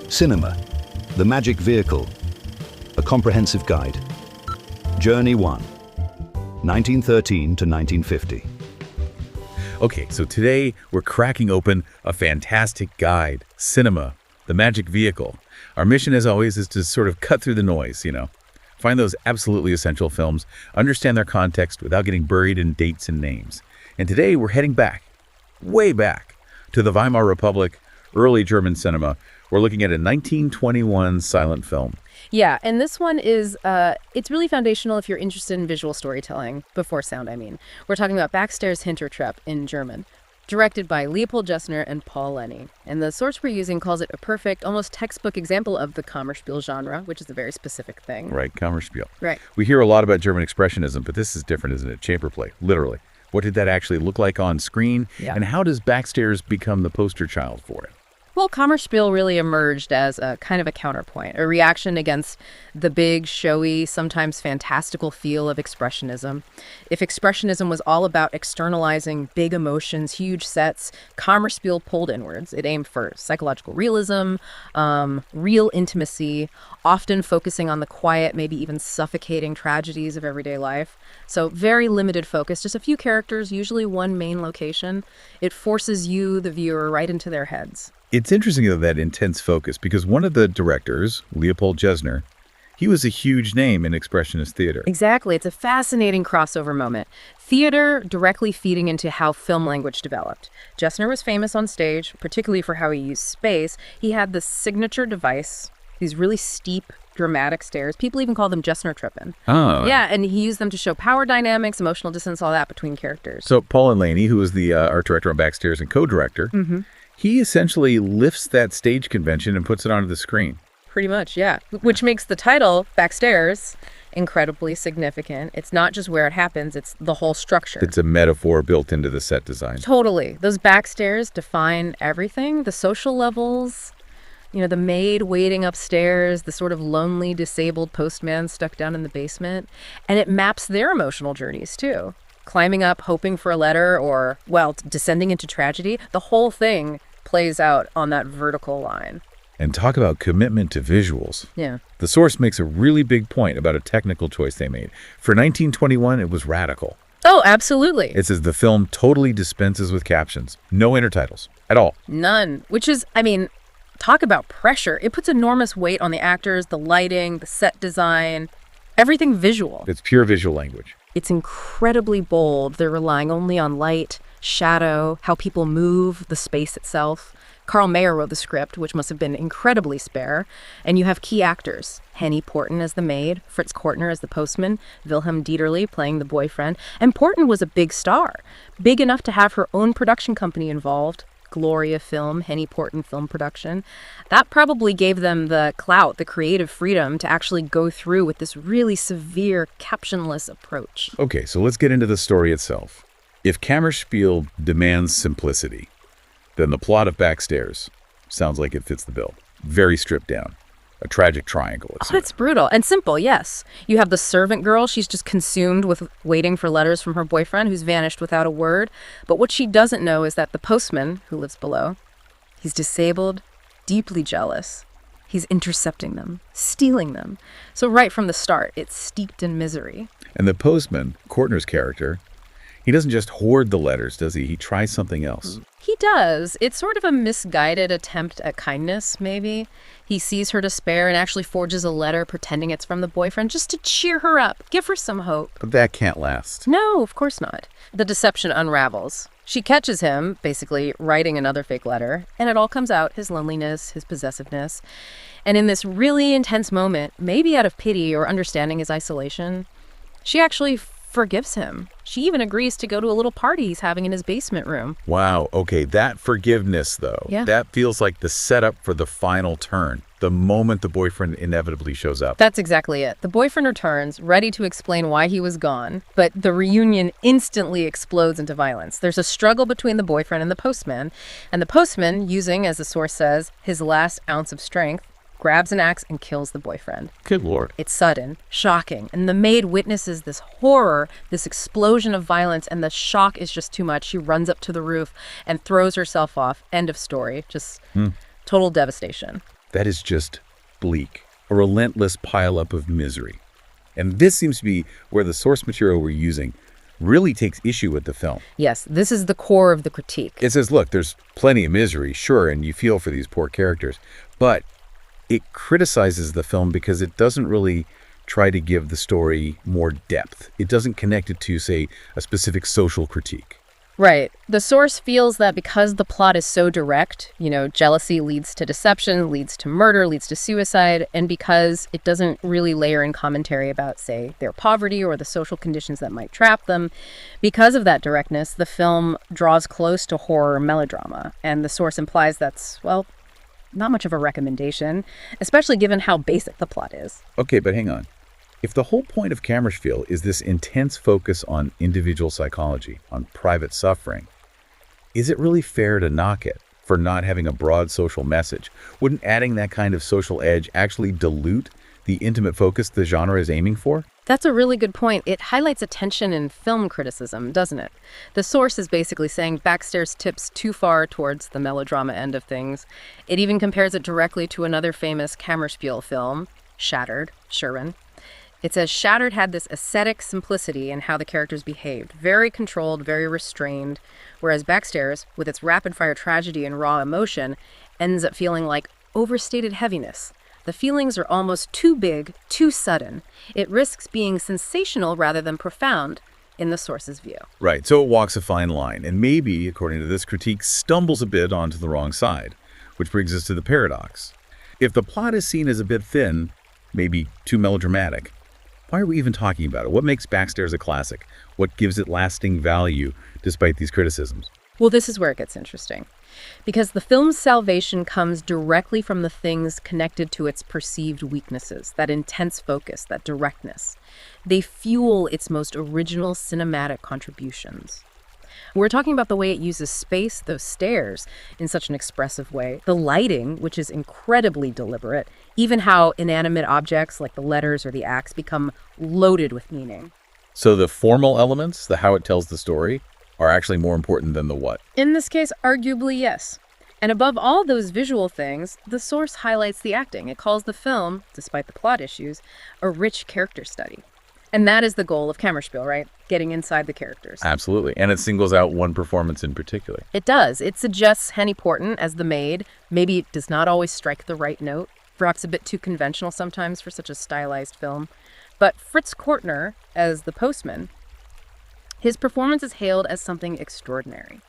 Cinema, the Magic Vehicle, a comprehensive guide. Journey 1, 1913 to 1950. Okay, so today we're cracking open a fantastic guide, Cinema, the Magic Vehicle. Our mission, as always, is to sort of cut through the noise, Find those absolutely essential films, understand their context without getting buried in dates and names. And today we're heading back, way back, to the Weimar Republic, early German cinema. We're looking at a 1921 silent film. Yeah, and this one is, it's really foundational if you're interested in visual storytelling, before sound, I mean. We're talking about Backstairs Hintertreppe in German, directed by Leopold Gessner and Paul Leni. And the source we're using calls it a perfect, almost textbook example of the Kammerspiel genre, which is a very specific thing. Right, Kammerspiel. Right. We hear a lot about German expressionism, but this is different, isn't it? Chamber play, literally. What did that actually look like on screen? Yeah. And how does Backstairs become the poster child for it? Well, Kammerspiel really emerged as a kind of a counterpoint, a reaction against the big, showy, sometimes fantastical feel of Expressionism. If Expressionism was all about externalizing big emotions, huge sets, Kammerspiel pulled inwards. It aimed for psychological realism, real intimacy, often focusing on the quiet, maybe even suffocating tragedies of everyday life. So very limited focus, just a few characters, usually one main location. It forces you, the viewer, right into their heads. It's interesting, though, that intense focus, because one of the directors, Leopold Gessner, he was a huge name in Expressionist theater. Exactly. It's a fascinating crossover moment. Theater directly feeding into how film language developed. Gessner was famous on stage, particularly for how he used space. He had the signature device, these really steep, dramatic stairs. People even call them Gessner-Treppen. Oh. Yeah, and he used them to show power dynamics, emotional distance, all that between characters. So Paul Leni, who was the art director on Backstairs and co-director, he essentially lifts that stage convention and puts it onto the screen. Pretty much, yeah. Which makes the title, Backstairs, incredibly significant. It's not just where it happens, it's the whole structure. It's a metaphor built into the set design. Totally. Those backstairs define everything. The social levels, the maid waiting upstairs, the sort of lonely, disabled postman stuck down in the basement. And it maps their emotional journeys, too. Climbing up, hoping for a letter, or, descending into tragedy. The whole thing plays out on that vertical line. And talk about commitment to visuals. Yeah. The source makes a really big point about a technical choice they made. For 1921, it was radical. Oh, absolutely. It says the film totally dispenses with captions. No intertitles at all. None. Which is, talk about pressure. It puts enormous weight on the actors, the lighting, the set design, everything visual. It's pure visual language. It's incredibly bold. They're relying only on light, shadow, how people move, the space itself. Carl Mayer wrote the script, which must have been incredibly spare. And you have key actors. Henny Porten as the maid, Fritz Kortner as the postman, Wilhelm Dieterle playing the boyfriend. And Porten was a big star, big enough to have her own production company involved. Gloria Film, Henny Porten Film Production. That probably gave them the clout, the creative freedom to actually go through with this really severe, captionless approach. Okay, so let's get into the story itself. If Kammerspiel demands simplicity, then the plot of Backstairs sounds like it fits the bill. Very stripped down. A tragic triangle. It's brutal and simple, yes. You have the servant girl. She's just consumed with waiting for letters from her boyfriend who's vanished without a word. But what she doesn't know is that the postman, who lives below, he's disabled, deeply jealous. He's intercepting them, stealing them. So right from the start, it's steeped in misery. And the postman, Kortner's character, he doesn't just hoard the letters, does he? He tries something else. He does. It's sort of a misguided attempt at kindness, maybe. He sees her despair and actually forges a letter pretending it's from the boyfriend just to cheer her up, give her some hope. But that can't last. No, of course not. The deception unravels. She catches him, basically writing another fake letter, and it all comes out, his loneliness, his possessiveness. And in this really intense moment, maybe out of pity or understanding his isolation, she actually forgives him. She even agrees to go to a little party he's having in his basement room. Wow. Okay, that forgiveness, though, that feels like the setup for the final turn, the moment the boyfriend inevitably shows up. That's exactly it. The boyfriend returns, ready to explain why he was gone, but the reunion instantly explodes into violence. There's a struggle between the boyfriend and the postman, using, as the source says, his last ounce of strength, grabs an axe and kills the boyfriend. Good Lord. It's sudden, shocking, and the maid witnesses this horror, this explosion of violence, and the shock is just too much. She runs up to the roof and throws herself off. End of story. Just total devastation. that is just bleak, a relentless pileup of misery. And this seems to be where the source material we're using really takes issue with the film. Yes, this is the core of the critique. It says, look, there's plenty of misery, sure, and you feel for these poor characters, but it criticizes the film because it doesn't really try to give the story more depth. It doesn't connect it to, say, a specific social critique. Right. The source feels that because the plot is so direct, jealousy leads to deception, leads to murder, leads to suicide, and because it doesn't really layer in commentary about, say, their poverty or the social conditions that might trap them, because of that directness, the film draws close to horror melodrama, and the source implies that's, well, not much of a recommendation, especially given how basic the plot is. Okay, but hang on. If the whole point of Kammerspiel is this intense focus on individual psychology, on private suffering, is it really fair to knock it for not having a broad social message? Wouldn't adding that kind of social edge actually dilute the intimate focus the genre is aiming for? That's a really good point. It highlights a tension in film criticism, doesn't it? The source is basically saying Backstairs tips too far towards the melodrama end of things. It even compares it directly to another famous Kammerspiel film, Shattered, Sherwin. It says Shattered had this ascetic simplicity in how the characters behaved, very controlled, very restrained, whereas Backstairs, with its rapid-fire tragedy and raw emotion, ends up feeling like overstated heaviness. The feelings are almost too big, too sudden. It risks being sensational rather than profound, in the source's view. Right, so it walks a fine line, and maybe, according to this critique, stumbles a bit onto the wrong side, which brings us to the paradox. If the plot is seen as a bit thin, maybe too melodramatic, why are we even talking about it? What makes Backstairs a classic? What gives it lasting value despite these criticisms? Well, this is where it gets interesting. Because the film's salvation comes directly from the things connected to its perceived weaknesses, that intense focus, that directness. They fuel its most original cinematic contributions. We're talking about the way it uses space, those stairs, in such an expressive way, the lighting, which is incredibly deliberate, even how inanimate objects like the letters or the axe become loaded with meaning. So the formal elements, the how it tells the story, are actually more important than the what? In this case, arguably, yes. And above all those visual things, the source highlights the acting. It calls the film, despite the plot issues, a rich character study. And that is the goal of Kammerspiel, right? Getting inside the characters. Absolutely. And it singles out one performance in particular. It does. It suggests Henny Porten as the maid. Maybe it does not always strike the right note. Perhaps a bit too conventional sometimes for such a stylized film. But Fritz Kortner as the postman, his performance is hailed as something extraordinary.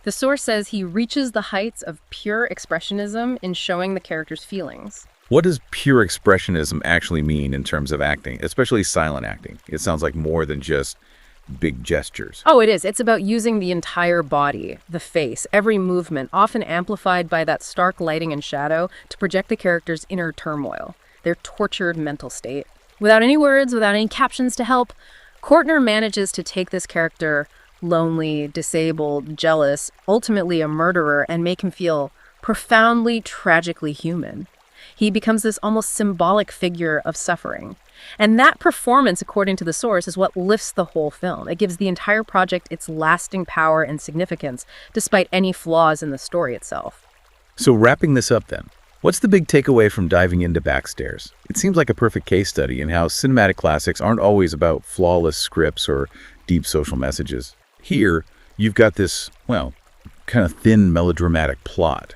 The source says he reaches the heights of pure expressionism in showing the character's feelings. What does pure expressionism actually mean in terms of acting, especially silent acting? It sounds like more than just big gestures. Oh, it is. It's about using the entire body, the face, every movement, often amplified by that stark lighting and shadow to project the character's inner turmoil, their tortured mental state. Without any words, without any captions to help, Kortner manages to take this character, lonely, disabled, jealous, ultimately a murderer, and make him feel profoundly, tragically human. He becomes this almost symbolic figure of suffering. And that performance, according to the source, is what lifts the whole film. It gives the entire project its lasting power and significance, despite any flaws in the story itself. So wrapping this up then, what's the big takeaway from diving into Backstairs? It seems like a perfect case study in how cinematic classics aren't always about flawless scripts or deep social messages. Here, you've got this, well, kind of thin melodramatic plot.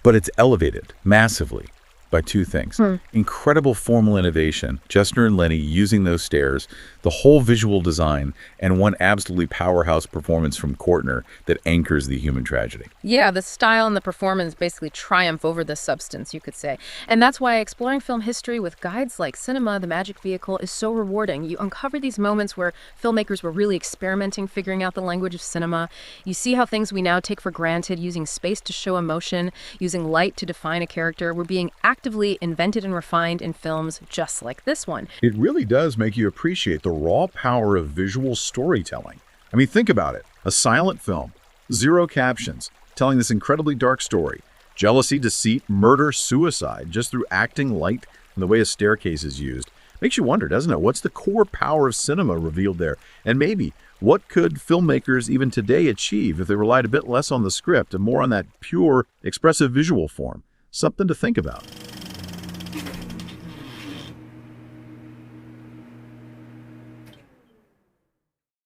But it's elevated massively by two things. Incredible formal innovation, Justner and Lenny using those stairs, the whole visual design, and one absolutely powerhouse performance from Kortner that anchors the human tragedy. Yeah, the style and the performance basically triumph over the substance, you could say. And that's why exploring film history with guides like Cinema, The Magic Vehicle, is so rewarding. You uncover these moments where filmmakers were really experimenting, figuring out the language of cinema. You see how things we now take for granted, using space to show emotion, using light to define a character, were being actively invented and refined in films just like this one. It really does make you appreciate the raw power of visual storytelling. I mean, think about it. A silent film, zero captions, telling this incredibly dark story. Jealousy, deceit, murder, suicide, just through acting, light, and the way a staircase is used. Makes you wonder, doesn't it? What's the core power of cinema revealed there? And maybe, what could filmmakers even today achieve if they relied a bit less on the script and more on that pure, expressive visual form? Something to think about.